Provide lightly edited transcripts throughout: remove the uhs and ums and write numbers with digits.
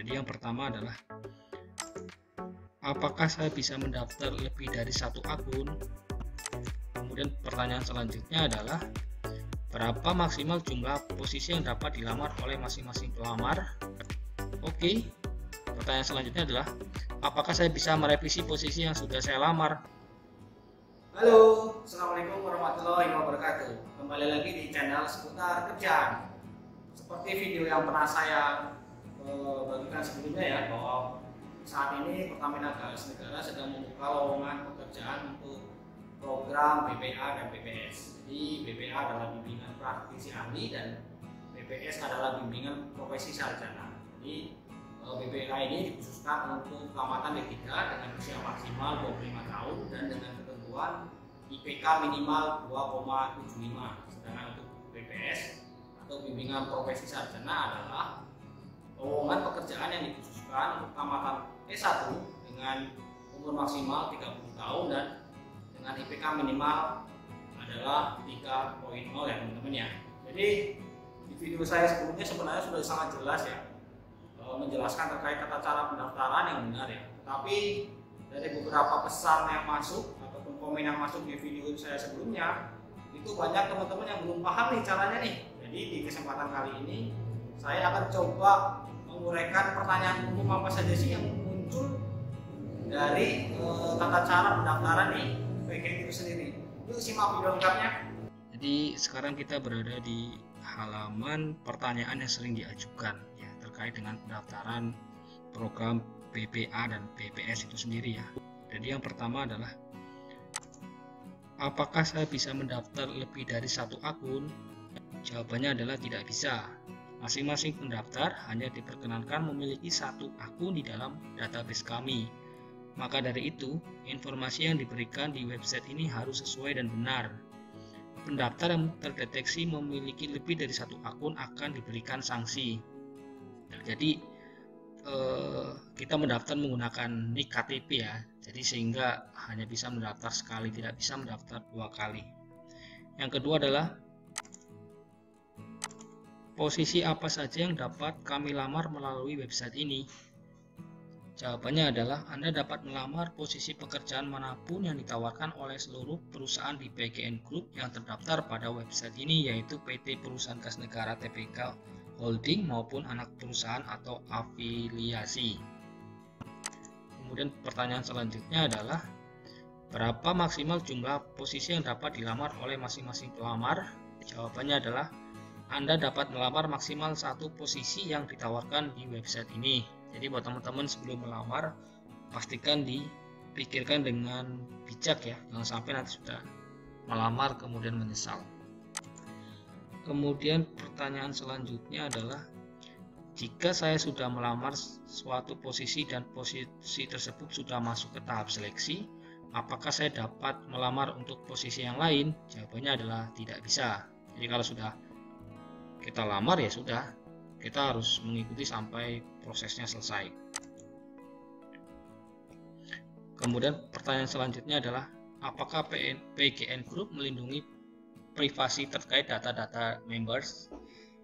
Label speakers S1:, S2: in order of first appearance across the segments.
S1: Jadi yang pertama adalah apakah saya bisa mendaftar lebih dari satu akun. Kemudian pertanyaan selanjutnya adalah berapa maksimal jumlah posisi yang dapat dilamar oleh masing-masing pelamar. Oke, pertanyaan selanjutnya adalah apakah saya bisa merevisi posisi yang sudah saya lamar.
S2: Halo, Assalamualaikum warahmatullahi wabarakatuh. Kembali lagi di channel seputar kerjaan. Seperti video yang pernah saya bagikan sebelumnya ya, bahwa saat ini Pertamina Gas Negara sedang membuka lowongan pekerjaan untuk program BPA dan BPS. Jadi BPA adalah bimbingan praktisi ahli dan BPS adalah bimbingan profesi sarjana. Jadi BPA ini dikhususkan untuk tamatan D3 dengan usia maksimal 25 tahun dan dengan ketentuan IPK minimal 2,75. Sedangkan untuk BPS atau bimbingan profesi sarjana adalah lowongan pekerjaan yang dikhususkan untuk tamatan S1 dengan umur maksimal 30 tahun dan dengan IPK minimal adalah 3.0 ya teman-teman ya. Jadi di video saya sebelumnya sebenarnya sudah sangat jelas ya, menjelaskan terkait tata cara pendaftaran yang benar ya. Tapi dari beberapa pesan yang masuk ataupun komen yang masuk di video saya sebelumnya, itu banyak teman-teman yang belum paham nih caranya nih. Jadi di kesempatan kali ini saya akan coba menguraikan pertanyaan umum apa saja sih yang muncul dari tata cara pendaftaran nih PGN itu sendiri. Yuk simak video lengkapnya.
S1: Jadi sekarang kita berada di halaman pertanyaan yang sering diajukan ya, terkait dengan pendaftaran program BPA dan BPS itu sendiri ya. Jadi yang pertama adalah apakah saya bisa mendaftar lebih dari satu akun? Jawabannya adalah tidak bisa. Masing-masing pendaftar hanya diperkenankan memiliki satu akun di dalam database kami. Maka dari itu, informasi yang diberikan di website ini harus sesuai dan benar. Pendaftar yang terdeteksi memiliki lebih dari satu akun akan diberikan sanksi. Jadi kita mendaftar menggunakan NIK KTP ya. Jadi sehingga hanya bisa mendaftar sekali, tidak bisa mendaftar dua kali. Yang kedua adalah posisi apa saja yang dapat kami lamar melalui website ini? Jawabannya adalah Anda dapat melamar posisi pekerjaan manapun yang ditawarkan oleh seluruh perusahaan di PGN Group yang terdaftar pada website ini, yaitu PT Perusahaan Gas Negara Tbk Holding maupun anak perusahaan atau afiliasi. Kemudian pertanyaan selanjutnya adalah berapa maksimal jumlah posisi yang dapat dilamar oleh masing-masing pelamar? Jawabannya adalah Anda dapat melamar maksimal satu posisi yang ditawarkan di website ini. Jadi buat teman-teman sebelum melamar, pastikan dipikirkan dengan bijak ya, jangan sampai nanti sudah melamar kemudian menyesal. Kemudian pertanyaan selanjutnya adalah jika saya sudah melamar suatu posisi dan posisi tersebut sudah masuk ke tahap seleksi, apakah saya dapat melamar untuk posisi yang lain? Jawabannya adalah tidak bisa. Jadi kalau sudah kita lamar ya sudah, kita harus mengikuti sampai prosesnya selesai. Kemudian pertanyaan selanjutnya adalah apakah PGN Group melindungi privasi terkait data-data members?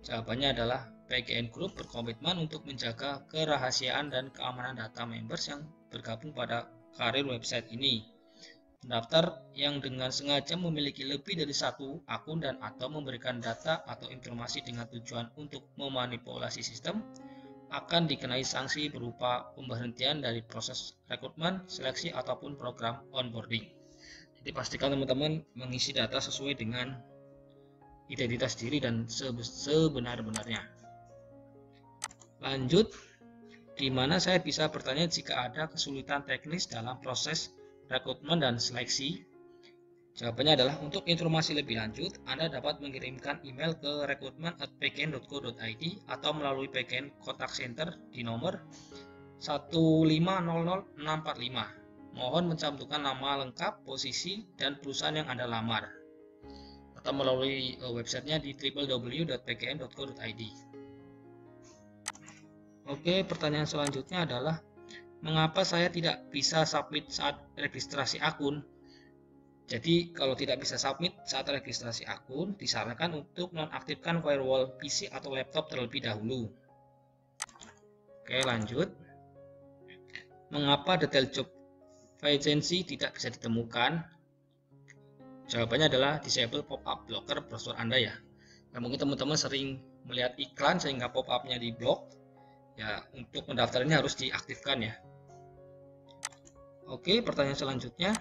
S1: Jawabannya adalah PGN Group berkomitmen untuk menjaga kerahasiaan dan keamanan data members yang bergabung pada karir website ini. Pendaftar yang dengan sengaja memiliki lebih dari satu akun dan atau memberikan data atau informasi dengan tujuan untuk memanipulasi sistem akan dikenai sanksi berupa pemberhentian dari proses rekrutmen, seleksi ataupun program onboarding. Jadi pastikan teman-teman mengisi data sesuai dengan identitas diri dan sebenar-benarnya. Lanjut, di mana saya bisa bertanya jika ada kesulitan teknis dalam proses rekrutmen dan seleksi? Jawabannya adalah untuk informasi lebih lanjut, Anda dapat mengirimkan email ke recruitment@pgn.co.id atau melalui PGN Contact Center di nomor 1500645. Mohon mencantumkan nama lengkap, posisi, dan perusahaan yang Anda lamar. Atau melalui websitenya di www.pgn.co.id. Oke, pertanyaan selanjutnya adalah mengapa saya tidak bisa submit saat registrasi akun? Jadi kalau tidak bisa submit saat registrasi akun, disarankan untuk nonaktifkan firewall PC atau laptop terlebih dahulu. Oke, lanjut. Mengapa detail job vacancy tidak bisa ditemukan? Jawabannya adalah disable pop-up blocker browser Anda ya. Nah, mungkin teman-teman sering melihat iklan sehingga pop-up-nya di blok. Ya, untuk mendaftar ini harus diaktifkan ya. Oke, pertanyaan selanjutnya.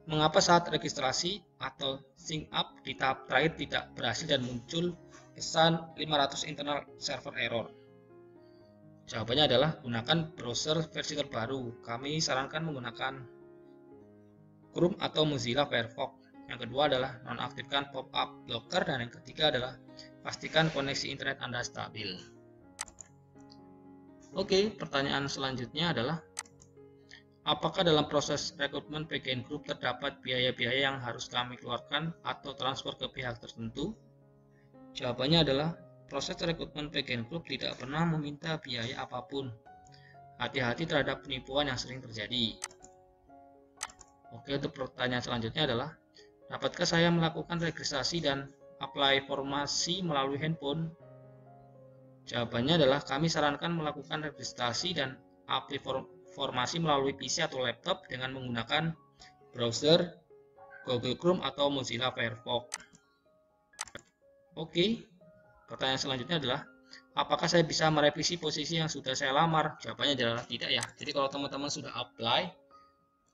S1: Mengapa saat registrasi atau sign up di tahap terakhir tidak berhasil dan muncul pesan 500 internal server error? Jawabannya adalah gunakan browser versi terbaru. Kami sarankan menggunakan Chrome atau Mozilla Firefox. Yang kedua adalah nonaktifkan pop-up blocker, dan yang ketiga adalah pastikan koneksi internet Anda stabil. Oke, pertanyaan selanjutnya adalah apakah dalam proses rekrutmen PGN Group terdapat biaya-biaya yang harus kami keluarkan atau transfer ke pihak tertentu? Jawabannya adalah proses rekrutmen PGN Group tidak pernah meminta biaya apapun. Hati-hati terhadap penipuan yang sering terjadi. Oke, untuk pertanyaan selanjutnya adalah dapatkah saya melakukan registrasi dan apply formasi melalui handphone? Jawabannya adalah kami sarankan melakukan registrasi dan apply formasi melalui PC atau laptop dengan menggunakan browser Google Chrome atau Mozilla Firefox. Oke, pertanyaan selanjutnya adalah apakah saya bisa merevisi posisi yang sudah saya lamar? Jawabannya adalah tidak ya. Jadi kalau teman-teman sudah apply,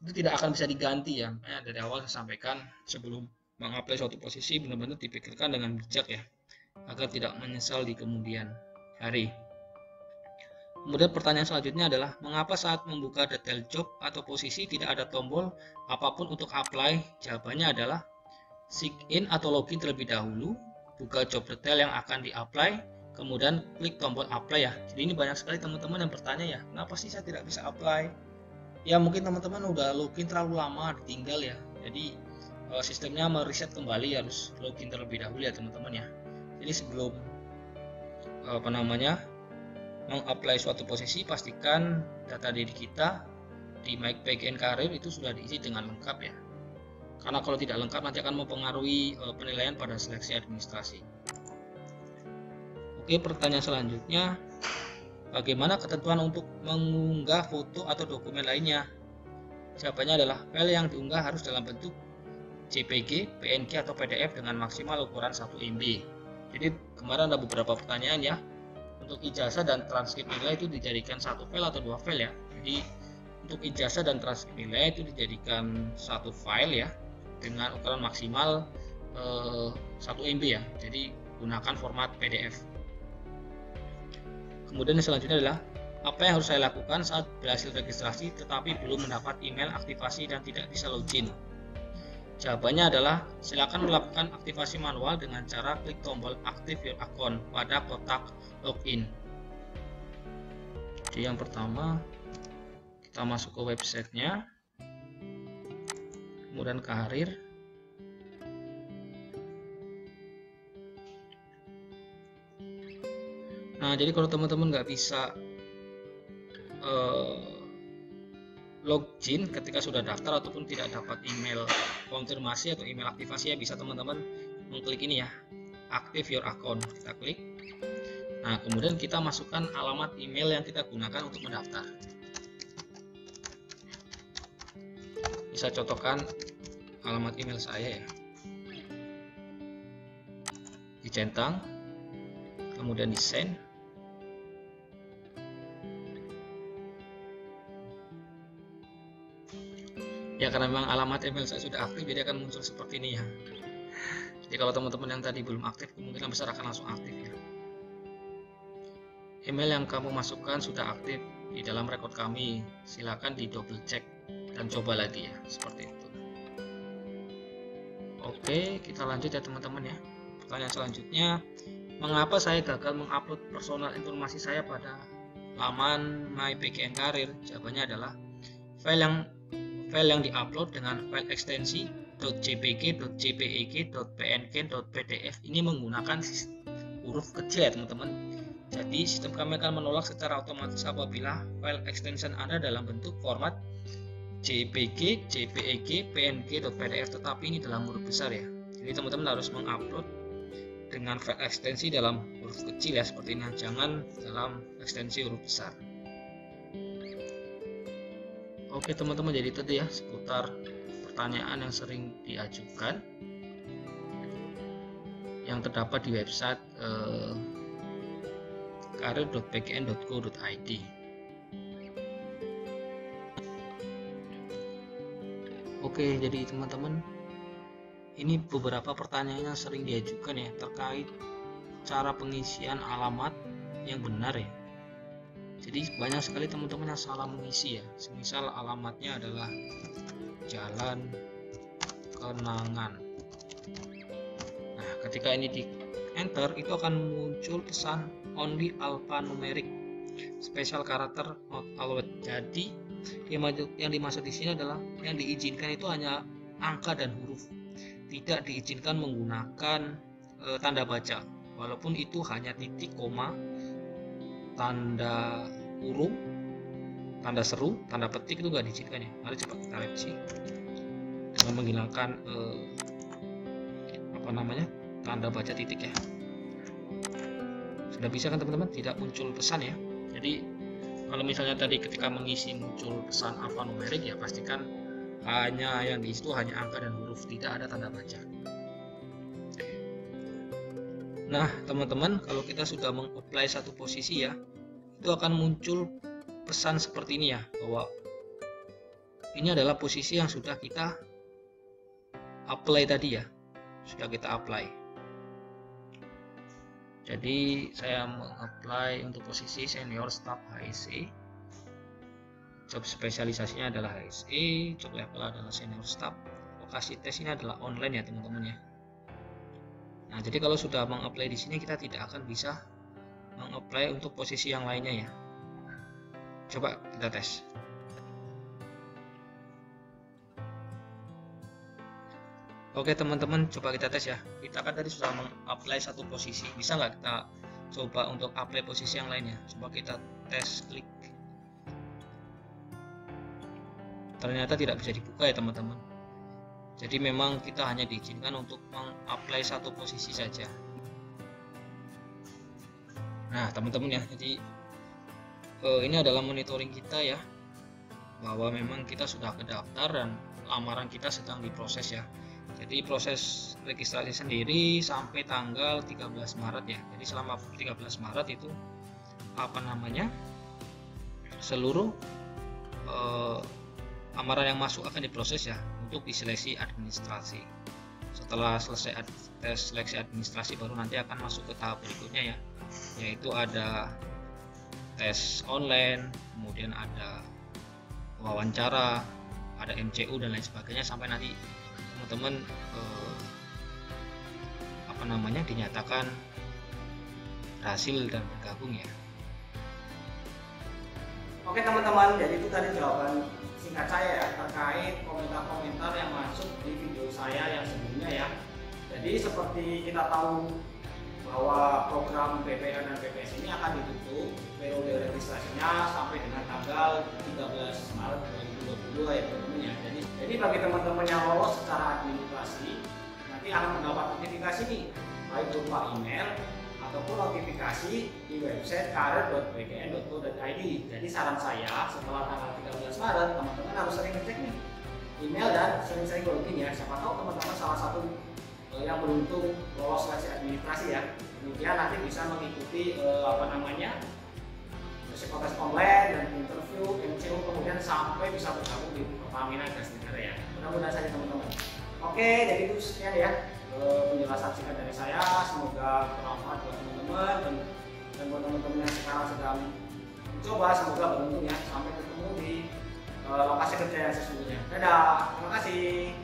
S1: itu tidak akan bisa diganti ya. Makanya dari awal saya sampaikan sebelum mengapply suatu posisi benar-benar dipikirkan dengan bijak ya, agar tidak menyesal di kemudian hari. Kemudian pertanyaan selanjutnya adalah mengapa saat membuka detail job atau posisi tidak ada tombol apapun untuk apply? Jawabannya adalah sign in atau login terlebih dahulu, buka job detail yang akan di-apply, kemudian klik tombol apply ya. Jadi ini banyak sekali teman-teman yang bertanya ya, kenapa sih saya tidak bisa apply? Ya mungkin teman-teman udah login terlalu lama, ditinggal ya. Jadi sistemnya mereset kembali, harus login terlebih dahulu ya teman-teman ya. Jadi sebelum meng-apply suatu posisi, pastikan data diri kita di My PGN Career itu sudah diisi dengan lengkap ya. Karena kalau tidak lengkap nanti akan mempengaruhi penilaian pada seleksi administrasi. Oke, pertanyaan selanjutnya, bagaimana ketentuan untuk mengunggah foto atau dokumen lainnya? Jawabannya adalah file yang diunggah harus dalam bentuk JPG, PNG atau PDF dengan maksimal ukuran 1 MB. Jadi kemarin ada beberapa pertanyaan ya. Untuk ijazah dan transkrip nilai itu dijadikan satu file atau dua file ya. Jadi untuk ijazah dan transkrip nilai itu dijadikan satu file ya, dengan ukuran maksimal 1 MB ya. Jadi gunakan format PDF. Kemudian yang selanjutnya adalah apa yang harus saya lakukan saat berhasil registrasi tetapi belum mendapat email aktivasi dan tidak bisa login? Jawabannya adalah silakan melakukan aktivasi manual dengan cara klik tombol Active Your Account pada kotak login. Jadi yang pertama kita masuk ke websitenya, kemudian karir, nah jadi kalau teman-teman nggak bisa login ketika sudah daftar ataupun tidak dapat email konfirmasi atau email aktivasi ya, bisa teman-teman mengklik ini ya, Active Your Account, kita klik. Nah kemudian kita masukkan alamat email yang kita gunakan untuk mendaftar. Bisa contohkan alamat email saya ya, dicentang, kemudian di send. Ya karena memang alamat email saya sudah aktif, jadi akan muncul seperti ini ya. Jadi kalau teman-teman yang tadi belum aktif, kemungkinan besar akan langsung aktif ya. Email yang kamu masukkan sudah aktif di dalam rekod kami, silakan di double check dan coba lagi ya, seperti itu. Oke, kita lanjut ya teman-teman ya. Pertanyaan selanjutnya, mengapa saya gagal mengupload personal informasi saya pada laman My PGN Career? Jawabannya adalah file yang diupload dengan file ekstensi .jpg, .jpeg, .png, .pdf ini menggunakan huruf kecil ya teman-teman. Jadi sistem kami akan menolak secara otomatis apabila file extension Anda dalam bentuk format JPG, JPEG, PNG, .pdf, tetapi ini dalam huruf besar ya. Jadi teman-teman harus mengupload dengan file ekstensi dalam huruf huruf kecil ya seperti ini, jangan dalam ekstensi huruf besar. Oke teman-teman, jadi itu ya seputar pertanyaan yang sering diajukan yang terdapat di website karir.pgn.go.id. Oke, jadi teman-teman, ini beberapa pertanyaan yang sering diajukan ya terkait cara pengisian alamat yang benar ya. Jadi banyak sekali teman-teman yang salah mengisi ya. Semisal alamatnya adalah Jalan Kenangan. Nah, ketika ini di enter itu akan muncul pesan only alphanumeric special character not allowed. Jadi yang dimaksud di sini adalah yang diizinkan itu hanya angka dan huruf, tidak diizinkan menggunakan tanda baca, walaupun itu hanya titik, koma, tanda kurung, tanda seru, tanda petik itu nggak diizinkan ya. Mari coba kita revisi dengan menghilangkan tanda baca titik ya. Sudah bisa kan teman-teman, tidak muncul pesan ya. Jadi kalau misalnya tadi ketika mengisi muncul pesan alphanumerik ya, pastikan hanya yang diisi itu hanya angka dan huruf, tidak ada tanda baca. Nah teman-teman, kalau kita sudah mengapply satu posisi ya, itu akan muncul pesan seperti ini ya, bahwa ini adalah posisi yang sudah kita apply tadi ya, sudah kita apply. Jadi saya mengapply untuk posisi senior staff HSE, job spesialisasinya adalah HSE, job level adalah senior staff, lokasi tes ini adalah online ya teman-teman ya. Nah jadi kalau sudah mengapply di sini, kita tidak akan bisa mengapply untuk posisi yang lainnya ya. Coba kita tes. Oke teman-teman, coba kita tes ya. Kita kan tadi sudah mengapply satu posisi, bisa nggak kita coba untuk apply posisi yang lainnya? Coba kita tes, klik. Ternyata tidak bisa dibuka ya teman-teman. Jadi memang kita hanya diizinkan untuk mengapply satu posisi saja. Nah teman-teman ya, jadi ini adalah monitoring kita ya, bahwa memang kita sudah kedaftar dan lamaran kita sedang diproses ya. Jadi proses registrasi sendiri sampai tanggal 13 Maret ya. Jadi selama 13 Maret itu seluruh lamaran yang masuk akan diproses ya untuk diseleksi administrasi. Setelah selesai tes seleksi administrasi, baru nanti akan masuk ke tahap berikutnya ya, yaitu ada tes online, kemudian ada wawancara, ada MCU dan lain sebagainya, sampai nanti teman-teman dinyatakan berhasil dan bergabung ya.
S2: Oke teman-teman, jadi itu tadi jawaban singkat saya ya terkait komentar-komentar yang masuk di video saya yang sebelumnya ya. Jadi seperti kita tahu bahwa program PPN dan PPS ini akan ditutup periode registrasinya sampai dengan tanggal 13 Maret 2022 ya teman-teman ya. Jadi bagi teman-teman yang lolos secara administrasi nanti akan mendapat notifikasi nih, baik berupa email ataupun notifikasi di website karir.pgn.go.id. Jadi saran saya, setelah tanggal 13 Maret teman-teman harus sering ngecek nih email dan sering-sering login ya. Siapa tahu teman-teman salah satu yang beruntung lolos seleksi administrasi ya, kemudian nanti bisa mengikuti psikotes online dan interview MCU, kemudian sampai bisa bergabung di Pertamina Gas Negara ya. Mudah-mudahan saja teman-teman. Oke, jadi itu sekian ya penjelasan singkat dari saya. Semoga bermanfaat buat teman-teman dan buat teman-teman yang sekarang sedang mencoba, semoga beruntung ya sampai ketemu di lokasi kerja yang sesungguhnya. Dadah, terima kasih.